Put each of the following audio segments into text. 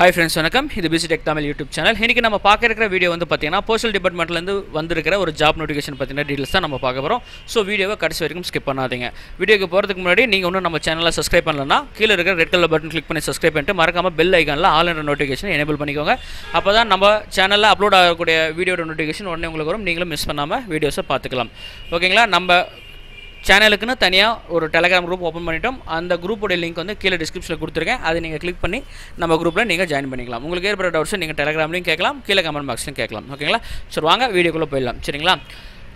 Hi friends, வணக்கம். இது PC tech Tamil YouTube channel. இன்னைக்கு நம்ம பார்க்க இருக்கிற வீடியோ வந்து பார்த்தீங்கன்னா போஸ்டல் டிபார்ட்மெண்ட்ல இருந்து வந்திருக்கிற ஒரு ஜாப் நோட்டிஃபிகேஷன் பத்தின டீடைல்ஸ் தான் நம்ம பார்க்க போறோம். ஸோ வீடியோவை கடைசி வரைக்கும் ஸ்கிப் பண்ணாதீங்க. வீடியோக்கு போகிறதுக்கு முன்னாடி நீங்கள் இன்னும் நம்ம சேனலை சப்ஸ்கிரைப் பண்ணலன்னா கீழே இருக்கிற ரெட் கலர் பட்டன் கிளிக் பண்ணி சப்ஸ்கிரைப் பண்ணிட்டு மறக்காம பெல் ஐகானில் ஆல் என்ற நோட்டிஃபிகேஷன் எனேபிள் பண்ணிக்கோங்க. அப்போ தான் நம்ம சேனலில் அப்லோட் ஆகக்கூடிய வீடியோட நோட்டிஃபிகேஷன் உடனே உங்களுக்கு வரும். நீங்களும் மிஸ் பண்ணாமல் வீடியோஸை பார்த்துக்கலாம். ஓகேங்களா? நம்ம சேனலுக்குன்னு தனியாக ஒரு டெலகிராம் குரூப் ஓப்பன் பண்ணிட்டோம். அந்த குரூப்போட லிங்க் வந்து கீழே டிஸ்கிரிப்ஷனில் கொடுத்துருக்கேன். அதை நீங்கள் கிளிக் பண்ணி நம்ம குரூப்பில் நீங்கள் ஜாயின் பண்ணிக்கலாம். உங்களுக்கு ஏற்பட்ட டவுட்ஸை நீங்கள் டெலகிராம்லையும் கேட்கலாம், கீழே கமெண்ட் பாக்ஸ்லையும் கேட்கலாம். ஓகேங்களா? சரி, வாங்க வீடியோக்குள்ளே போயிடலாம். சரிங்களா?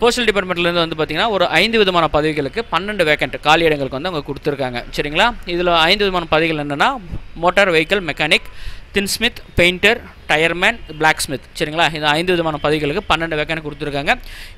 போஸ்டல் டிபார்ட்மெண்ட்லேருந்து வந்து பார்த்தீங்கன்னா ஒரு 5 விதமான பதவிகளுக்கு 12 வேக்கண்ட் காலி இடங்களுக்கு வந்து அவங்க கொடுத்துருக்காங்க. சரிங்களா? இதில் 5 விதமான பதவிகள் என்னென்னா motor vehicle mechanic, tinsmith, painter, tyreman, blacksmith. சரிங்களா? இந்த 5 விதமான பதவிகளுக்கு 12 வேக்கண்ட் கொடுத்துருக்காங்க.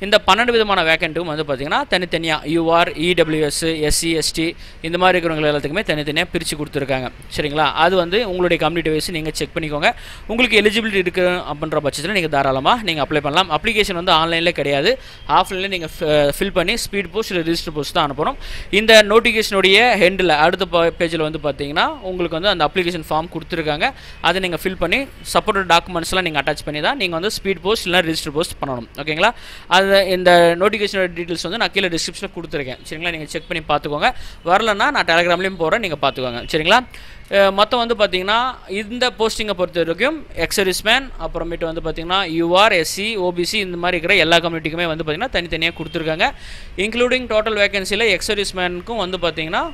இந்த 12 விதமான வேக்கண்ட்டும் வந்து பார்த்தீங்கன்னா தனித்தனியாக யூஆர், இடபிள்யூஎஸ், எஸ்சி, எஸ்டி இந்த மாதிரி இருக்கிறவங்க எல்லாத்துக்குமே தனித்தனியாக பிரித்து கொடுத்துருக்காங்க. சரிங்களா? அது வந்து உங்களுடைய கம்யூனிட்டி வைஸ் நீங்கள் செக் பண்ணிக்கோங்க. உங்களுக்கு எலிஜிபிலிட்டி இருக்குது அப்படின்ற பட்சத்தில் நீங்கள் தாராளமாக நீங்கள் அப்ளை பண்ணலாம். அப்ளிகேஷன் வந்து ஆன்லைனில் கிடையாது, ஆஃப்லைனில் நீங்கள் ஃபில் பண்ணி ஸ்பீட் போஸ்ட் இல்லை ரிஜிஸ்டர் போஸ்ட் தான் அனுப்பணும். இந்த நோட்டிஃபிகேஷனுடைய ஹெண்டில் அடுத்த பேஜில் வந்து பார்த்தீங்கன்னா உங்களுக்கு வந்து அந்த அப்ளிகேஷன் ஃபார்ம் கொடுத்துருக்காங்க. அதை நீங்கள் ஃபில் பண்ணி சப்போர்ட் டாக்குமெண்ட்ஸ்லாம் நீங்கள் அட்டாச் பண்ணி தான் நீங்கள் வந்து ஸ்பீட் போஸ்ட் இல்லை ரிஜிஸ்டர் போஸ்ட் பண்ணணும். ஓகேங்களா? அது இந்த நோட்டிஃபிகேஷனோட டீட்டெயில்ஸ் வந்து நான் கீழே டிஸ்கிரிப்ஷனில் கொடுத்துருக்கேன். சரிங்களா? நீங்கள் செக் பண்ணி பார்த்துக்கோங்க. வரலன்னா நான் டெலகிராம்லேயும் போகிறேன், நீங்கள் பார்த்துக்கோங்க. சரிங்களா? மொத்தம் வந்து பார்த்தீங்கன்னா இந்த போஸ்டிங்கை பொறுத்த வரைக்கும் எக்ஸர்விஸ்மேன், அப்புறமேட்டு வந்து பார்த்தீங்கன்னா யூஆர், எஸ்சி, ஓபிசி இந்த மாதிரி இருக்கிற எல்லா கம்யூனிட்டிக்குமே வந்து பார்த்தீங்கன்னா தனித்தனியாக கொடுத்துருக்காங்க. இன்க்ளூடிங் டோட்டல் வேகன்சியில் எக்ஸர்விஸ்மேனுக்கும் வந்து பார்த்தீங்கன்னா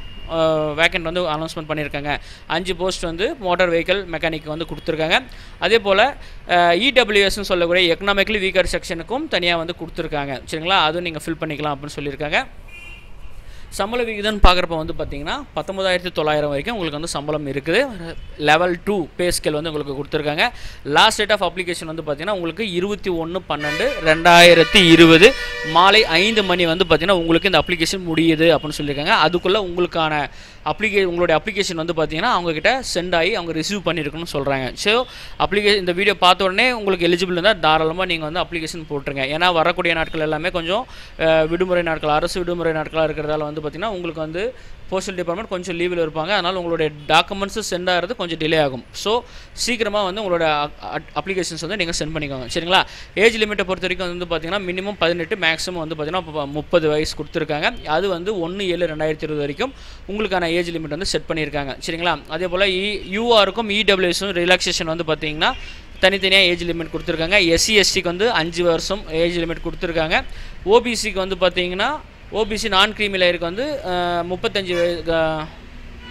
வேக்கண்ட் வந்து அனௌன்ஸ்மெண்ட் பண்ணியிருக்காங்க. 5 போஸ்ட் வந்து மோட்டார் வெஹிக்கிள் மெக்கானிக் வந்து கொடுத்துருக்காங்க. அதே போல் இடபிள்யூஎஸ்ன்னு சொல்லக்கூடிய எக்கனாமிக்கலி வீக்கர் செக்ஷனுக்கும் தனியாக வந்து கொடுத்துருக்காங்க. சரிங்களா? அதுவும் நீங்கள் ஃபில் பண்ணிக்கலாம் அப்படின்னு சொல்லியிருக்காங்க. சம்பள விகிதம்னு பார்க்குறப்ப வந்து பார்த்தீங்கன்னா 19,900 வரைக்கும் உங்களுக்கு வந்து சம்பளம் இருக்குது. லெவல் 2 பே ஸ்கேல் வந்து உங்களுக்கு கொடுத்துருக்காங்க. லாஸ்ட் டேட் ஆஃப் அப்ளிகேஷன் வந்து பார்த்தீங்கன்னா உங்களுக்கு 21/12/2020 மாலை 5 மணி வந்து பார்த்தீங்கன்னா உங்களுக்கு இந்த அப்ளிகேஷன் முடியுது அப்படின்னு சொல்லியிருக்காங்க. அதுக்குள்ளே உங்களுக்கான உங்களுடைய அப்ளிகேஷன் வந்து பார்த்தீங்கன்னா அவங்கக்கிட்ட சென்ட் ஆகி அவங்க ரிசீவ் பண்ணியிருக்குன்னு சொல்கிறாங்க. ஸோ இந்த வீடியோ பார்த்த உடனே உங்களுக்கு எலிஜிபிள் இருந்தால் தாராளமாக நீங்கள் வந்து அப்ளிகேஷன் போட்டுருங்க. ஏன்னா வரக்கூடிய நாட்கள் எல்லாமே கொஞ்சம் விடுமுறை நாட்கள், அரசு விடுமுறை நாட்களாக இருக்கிறதால வந்து பார்த்தீங்கன்னா உங்களுக்கு வந்து போஸ்டல் டிபார்ட்மெண்ட் கொஞ்சம் லீவில் இருப்பாங்க. அதனால் உங்களுடைய டாக்குமெண்ட்ஸு சென்ட் ஆகிறது கொஞ்சம் டிலே ஆகும். ஸோ சீக்கிரமாக வந்து உங்களோட அப்ளிகேஷன்ஸ் வந்து நீங்கள் சென்ட் பண்ணிக்கோங்க. சரிங்களா? ஏஜ் லிமிட்டை பொறுத்த வரைக்கும் வந்து பார்த்தீங்கன்னா மினிமம் 18, மேக்ஸிமம் வந்து பார்த்தீங்கன்னா 30 வயசு கொடுத்துருக்காங்க. அது வந்து 1/7/2020 வரைக்கும் உங்களுக்கான ஏஜ் லிமிட் வந்து செட் பண்ணியிருக்காங்க. சரிங்களா? அதே போல் யூஆருக்கும் இடபிள்யூஎஸும் ரிலாக்ஸேஷன் வந்து பார்த்தீங்கன்னா தனித்தனியாக ஏஜ் லிமிட் கொடுத்துருக்காங்க. எஸ்சி, எஸ்டிக்கு வந்து 5 வருஷம் ஏஜ் லிமிட் கொடுத்துருக்காங்க. ஓபிசிக்கு வந்து பார்த்தீங்கன்னா ஓபிசி நான் கிரீமி லேயருக்கு வந்து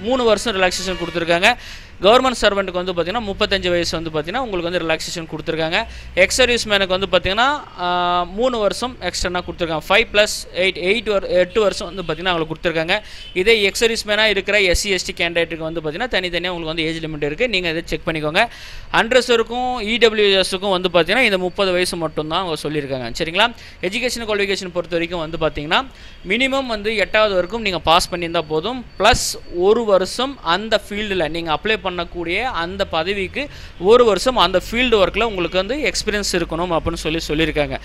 3 வருஷம் ரிலாக்ஸேஷன் கொடுத்துருக்காங்க. கவர்மெண்ட் சர்வெண்ட்டுக்கு வந்து பார்த்தீங்கன்னா 35 வயசு வந்து பார்த்தீங்கன்னா உங்களுக்கு வந்து ரிலாக்ஸேஷன் கொடுத்துருக்காங்க. எக்ஸ் சர்வீஸ்மேனுக்கு வந்து பார்த்தீங்கன்னா 3 வருஷம் எக்ஸ்டர்னாக கொடுத்துருக்காங்க. 8 வருஷம் வந்து பார்த்தீங்கன்னா அவங்களுக்கு கொடுத்துருக்காங்க. இதே எக்ஸ் சர்வீஸ்மேனாக இருக்கிற எஸ்சி, எஸ்டி கேண்டிடேட்டுக்கு வந்து பார்த்தீங்கன்னா தனித்தனியாக உங்களுக்கு வந்து ஏஜ் லிமிட் இருக்குது. நீங்கள் இதை செக் பண்ணிக்கோங்க. அன்ட்ரெஸருக்கும் இடபிள்யூஎஸுக்கும் வந்து பார்த்தீங்கன்னா இந்த 30 வயசு மட்டும்தான் அவங்க சொல்லியிருக்காங்க. சரிங்களா? எஜுகேஷன் குவாலிஃபிகேஷன் பொறுத்த வரைக்கும் வந்து பார்த்தீங்கன்னா மினிமம் வந்து 8வது வரைக்கும் நீங்கள் பாஸ் பண்ணியிருந்தால் போதும். ப்ளஸ் 1 வருஷம் அந்த ஃபீல்டில் நீங்கள் அப்ளை பண்ணக்கூடிய அந்த பதவிக்கு 1 வருஷம் அந்த ஃபீல்டு ஒர்க்கில் உங்களுக்கு வந்து எக்ஸ்பீரியன்ஸ் இருக்கணும் அப்படின்னு சொல்லியிருக்காங்க.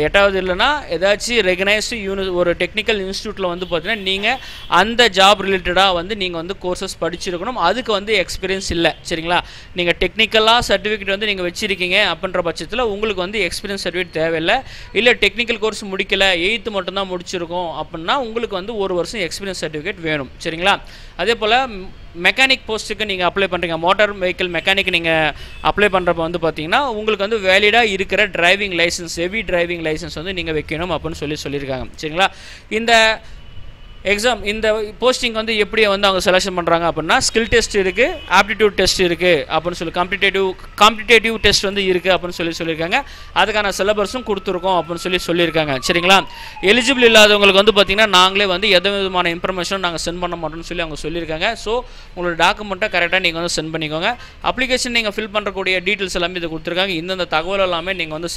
8வது இல்லைனா ஏதாச்சும் ரெகனைஸ்டு ஒரு டெக்னிக்கல் இன்ஸ்டியூட்டில் வந்து பார்த்தீங்கன்னா நீங்கள் அந்த ஜாப் ரிலேட்டடாக வந்து நீங்கள் வந்து கோர்சஸ் படிச்சிருக்கணும். அதுக்கு வந்து எக்ஸ்பீரியன்ஸ் இல்லை. சரிங்களா? நீங்கள் டெக்னிக்கலாக சர்டிஃபிகேட் வந்து நீங்கள் வச்சுருக்கீங்க அப்படின்ற பட்சத்தில் உங்களுக்கு வந்து எக்ஸ்பீரியன்ஸ் சர்டிஃபிகேட் தேவையில்லை. இல்லை டெக்னிக்கல் கோர்ஸ் முடிக்கலை, 8th மட்டும்தான் முடிச்சிருக்கோம் அப்படின்னா உங்களுக்கு வந்து 1 வருஷம் எக்ஸ்பீரியன்ஸ் சர்டிஃபிகேட் வேணும். சரிங்களா? அதே போல் மெக்கானிக் போஸ்ட்டுக்கு நீங்கள் அப்ளை பண்ணுறீங்க, மோட்டார் வெஹிக்கிள் மெக்கானிக் நீங்கள் அப்ளை பண்ணுறப்ப வந்து பார்த்தீங்கன்னா உங்களுக்கு வந்து வேலிடாக இருக்கிற driving licence, heavy driving licence வந்து நீங்கள் வைக்கணும் அப்படின்னு சொல்லியிருக்காங்க. சரிங்களா? இந்த எக்ஸாம் இந்த போஸ்டிங் வந்து எப்படி வந்து அவங்க செலெக்ஷன் பண்ணுறாங்க அப்படின்னா ஸ்கில் டெஸ்ட் இருக்குது, ஆப்டிடியூட் டெஸ்ட் இருக்குது அப்படின்னு சொல்லி காம்படிட்டிவ் டெஸ்ட் வந்து இருக்குது அப்படின்னு சொல்லியிருக்காங்க. அதுக்கான சிலபஸும் கொடுத்துருக்கோம் அப்படின்னு சொல்லியிருக்காங்க. சரிங்களா? எலிஜிபிள் இல்லாதவங்களுக்கு வந்து பார்த்திங்கன்னா நாங்களே வந்து எந்த விதமான இன்ஃபர்மேஷனும் நாங்கள் சென்ட் பண்ண மாட்டோம்னு சொல்லி அவங்க சொல்லியிருக்காங்க. ஸோ உங்களோட டாக்குமெண்ட்டை கரெக்டாக நீங்கள் வந்து சென்ட் பண்ணிக்கோங்க. அப்ளிகேஷன் நீங்கள் ஃபில் பண்ணுறக்கூடிய டீட்டெயில்ஸ் எல்லாமே இது கொடுத்துருக்காங்க. இந்தந்த தகவல் எல்லாமே நீங்கள் வந்து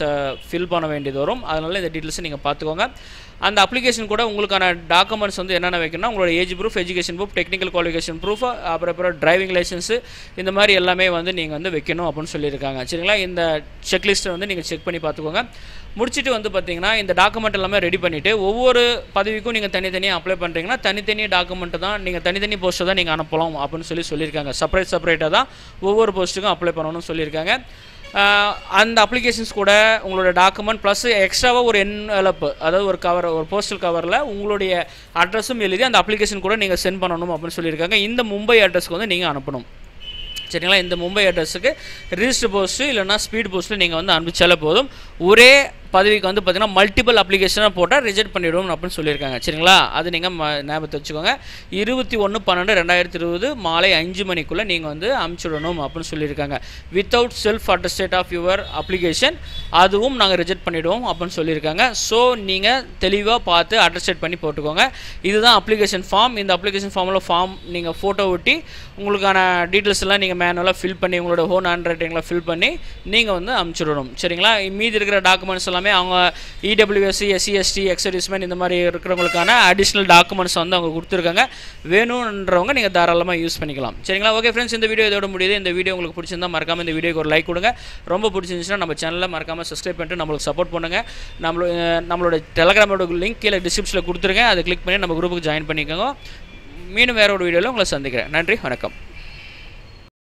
ஃபில் பண்ண வேண்டியது வரும். அதனால் இந்த டீட்டெயில்ஸை நீங்கள் பார்த்துக்கோங்க. அந்த அப்ளிகேஷன் கூட உங்களுக்கான டாக்குமெண்ட்ஸ் வந்து என்னென்ன வைக்கணும்னா உங்களோட age proof, education proof, technical qualification proof, அப்புறம் டிரைவிங் லைசன்ஸு, இந்த மாதிரி எல்லாமே வந்து நீங்கள் வந்து வைக்கணும் அப்படின்னு சொல்லியிருக்காங்க. சரிங்களா? இந்த செக்லிஸ்ட்டை வந்து நீங்கள் செக் பண்ணி பார்த்துக்கோங்க. முடிச்சுட்டு வந்து பார்த்தீங்கன்னா இந்த டாக்குமெண்ட் எல்லாமே ரெடி பண்ணிவிட்டு ஒவ்வொரு பதவிக்கும் நீங்கள் தனித்தனியாக அப்ளை பண்ணுறீங்கன்னா தனித்தனி டாக்குமெண்ட்டு தான் நீங்கள் தனித்தனி போஸ்ட்டை தான் நீங்கள் அனுப்பலாம் அப்படின்னு சொல்லியிருக்காங்க. செப்பரேட்டாக தான் ஒவ்வொரு போஸ்ட்டுக்கும் அப்ளை பண்ணணும்னு சொல்லியிருக்காங்க. அந்த அப்ளிகேஷன்ஸ் கூட உங்களோட டாக்குமெண்ட் ப்ளஸ் எக்ஸ்ட்ராவாக ஒரு என்வலப், அதாவது ஒரு போஸ்டல் கவரில் உங்களுடைய அட்ரஸும் எழுதி அந்த அப்ளிகேஷன் கூட நீங்கள் சென்ட் பண்ணணும் அப்படின்னு சொல்லியிருக்காங்க. இந்த மும்பை அட்ரஸ்க்கு வந்து நீங்கள் அனுப்பணும். சரிங்களா? இந்த மும்பை அட்ரஸுக்கு ரிஜிஸ்டர் போஸ்ட்டு இல்லைனா ஸ்பீட் போஸ்ட்டில் நீங்கள் வந்து அனுப்பிச்சாலே போதும். ஒரே பதவிக்கு வந்து பார்த்தீங்கன்னா மல்டிபிள் அப்ளிகேஷனாக போட்டால் ரிஜெக்ட் பண்ணிவிடும் அப்படின்னு சொல்லியிருக்காங்க. சரிங்களா? அது நீங்கள் ஞாபகத்தை வச்சுக்கோங்க. 21/12/2020 மாலை 5 மணிக்குள்ளே நீங்கள் வந்து அனுப்பிச்சுடணும் அப்படின்னு சொல்லியிருக்காங்க. Without self attested of your application, அதுவும் நாங்கள் ரிஜெக்ட் பண்ணிவிடுவோம் அப்படின்னு சொல்லியிருக்காங்க. ஸோ நீங்கள் தெளிவாக பார்த்து அட்டஸ்டேட் பண்ணி போட்டுக்கோங்க. இதுதான் அப்ளிகேஷன் ஃபார்ம். இந்த அப்ளிகேஷன் ஃபார்ம் நீங்கள் ஃபோட்டோ ஒட்டி உங்களுக்கான டீட்டெயில்ஸ் எல்லாம் நீங்கள் மேனுவலாக ஃபில் பண்ணி உங்களோட ஓன் ஹேண்ட் ரைட்டிங்கில் ஃபில் பண்ணி நீங்கள் வந்து அனுப்பிச்சுடணும். சரிங்களா? மீதி இருக்கிற டாக்குமெண்ட்ஸ் எல்லாமே அவங்க இடபிள்யூஎஸ்சி, எஸ்சி, எஸ்டி, எக்ஸர்விஸ்மேன் இந்த மாதிரி இருக்கிறவங்களுக்கான அடிஷ்னல் டாக்குமெண்ட்ஸ் வந்து அவங்க கொடுத்துருக்காங்க. வேணுன்றவங்க நீங்கள் தாராளமாக யூஸ் பண்ணிக்கலாம். சரிங்களா? ஓகே ஃப்ரெண்ட்ஸ், இந்த வீடியோ இதோட முடியுது. இந்த வீடியோ உங்களுக்கு பிடிச்சிருந்தா மறக்காமல் இந்த வீடியோக்கு ஒரு லைக் கொடுங்க. ரொம்ப பிடிச்சிருந்துச்சுன்னா நம்ம சேனலில் மறக்காமல் சப்ஸ்கிரைப் பண்ணிட்டு நம்மளுக்கு சப்போர்ட் பண்ணுங்கள். நம்மளோட டெலகிராமோட லிங்க் கீழே டிஸ்கிரிப்ஷனில் கொடுத்துருங்க. அதை கிளிக் பண்ணி நம்ம குரூப்புக்கு ஜாயின் பண்ணிக்கோங்க. மீண்டும் வேற ஒரு வீடியோவில் உங்களை சந்திக்கிறேன். நன்றி, வணக்கம்.